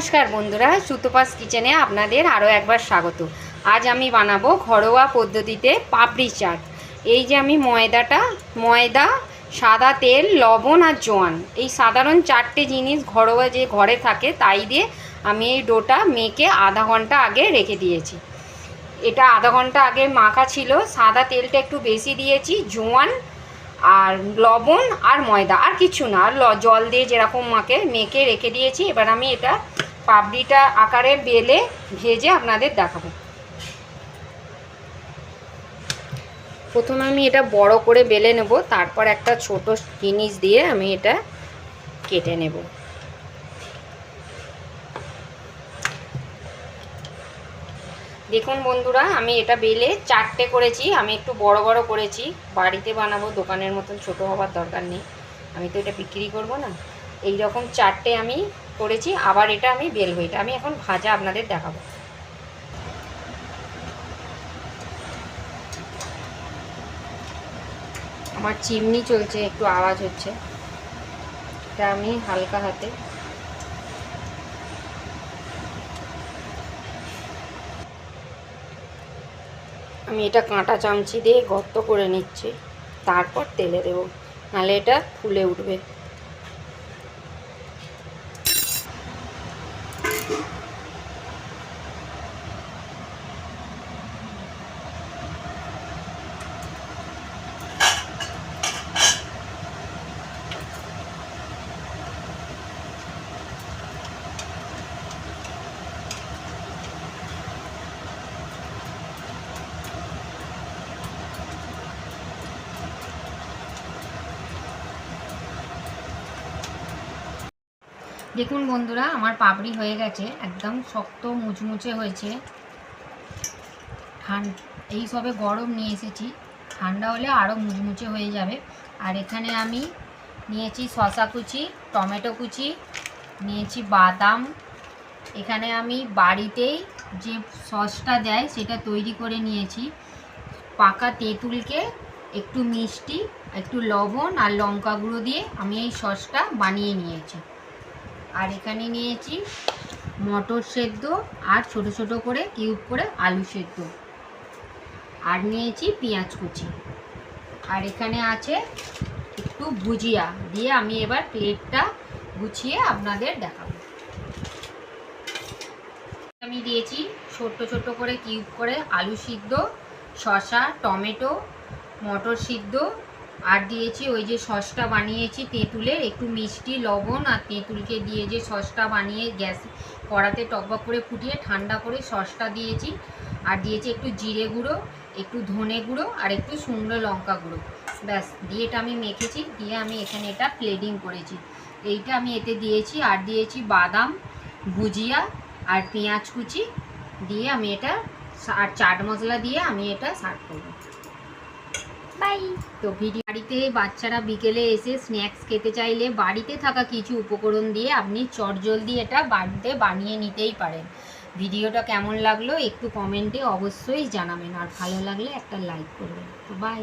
নমস্কার বন্ধুরা, সুতোপাস কিচেনে আপনাদের আরও একবার স্বাগত। আজ আমি বানাবো ঘরোয়া পদ্ধতিতে পাপড়ি চাট। এই যে আমি ময়দা, সাদা তেল, লবণ আর জোয়ান, এই সাধারণ চারটে জিনিস ঘরোয়া যে ঘরে থাকে তাই দিয়ে আমি এই ডোটা মেখে আধা ঘন্টা আগে রেখে দিয়েছি। এটা আধা ঘন্টা আগে মাখা ছিল। সাদা তেলটা একটু বেশি দিয়েছি, জোয়ান আর লবণ আর ময়দা, আর কিছু না, আর জল দিয়ে যেরকম মেখে রেখে দিয়েছি। এবার আমি এটা পাপড়িটা আকারে বেলে ভেজে আপনাদের দেখাবো। প্রথমে আমি এটা বড় করে বেলে নেব, তারপর একটা ছোট জিনিস দিয়ে আমি এটা কেটে নেব। দেখুন বন্ধুরা, আমি এটা বেলে চারটে করেছি। আমি একটু বড় বড় করেছি, বাড়িতে বানাবো, দোকানের মতন ছোট হওয়ার দরকার নেই। আমি তো এটা বিক্রি করব না। এই রকম চারটে আমি করেছি। আবার এটা আমি বেলবো। এটা আমি এখন ভাজা আপনাদের দেখাবো। আমার চিমনি চলছে, একটু আওয়াজ হচ্ছে। এটা আমি হালকা হাতে আমি এটা কাঁটা চামচি দিয়ে গর্ত করে নিচ্ছি, তারপর তেলে দেবো, নাহলে এটা ফুলে উঠবে। দেখুন বন্ধুরা, আমার পাপড়ি হয়ে গেছে, একদম শক্ত মুচমুচে হয়েছে। এই সবে গরম নিয়ে এসেছি, ঠান্ডা হলে আরও মুচমুচে হয়ে যাবে। আর এখানে আমি নিয়েছি শসা কুচি, টমেটো কুচি, নিয়েছি বাদাম। এখানে আমি বাড়িতেই যে সসটা দেয় সেটা তৈরি করে নিয়েছি। পাকা তেঁতুলকে একটু মিষ্টি, একটু লবণ আর লঙ্কা গুঁড়ো দিয়ে আমি এই সসটা বানিয়ে নিয়েছি। আর এখানে নিয়েছি মটর সেদ্ধ আর ছোট ছোট করে কিউব করে আলু সেদ্ধ, আর নিয়েছি পেঁয়াজ কুচি, আর এখানে আছে একটু ভুজিয়া দিয়ে আমি এবার প্লেটটা গুছিয়ে আপনাদের দেখাবো। আমি দিয়েছি ছোট ছোট করে কিউব করে আলু সিদ্ধ, শসা, টমেটো, মটর সিদ্ধ, আর দিয়েছি ওই যে সসটা বানিয়েছি তেঁতুলের, একটু মিষ্টি, লবণ আর তেঁতুলকে দিয়ে যে সসটা বানিয়ে গ্যাস কড়াতে টকবক করে ফুটিয়ে ঠান্ডা করে সসটা দিয়েছি। আর দিয়েছি একটু জিরে গুঁড়ো, একটু ধনে গুঁড়ো আর একটু শুকনো লঙ্কা গুঁড়ো। ব্যাস, দিয়ে এটা আমি মেখেছি, দিয়ে আমি এখানে এটা প্লেটিং করেছি। এইটা আমি এতে দিয়েছি। আর দিয়েছি বাদাম, ভুজিয়া আর পেঁয়াজ কুচি দিয়ে আমি এটা, আর চাট মশলা দিয়ে আমি এটা সার্ভ করব। বাই। তো বাড়িতে বাচ্চারা বিকেলে এসে স্ন্যাক্স খেতে চাইলে বাড়িতে থাকা কিছু উপকরণ দিয়ে আপনি চটজলদি এটা বাড়িতে বানিয়ে নিতেই পারেন। ভিডিওটা কেমন লাগলো একটু কমেন্টে অবশ্যই জানাবেন, আর ভালো লাগলে একটা লাইক করবেন। তো বাই।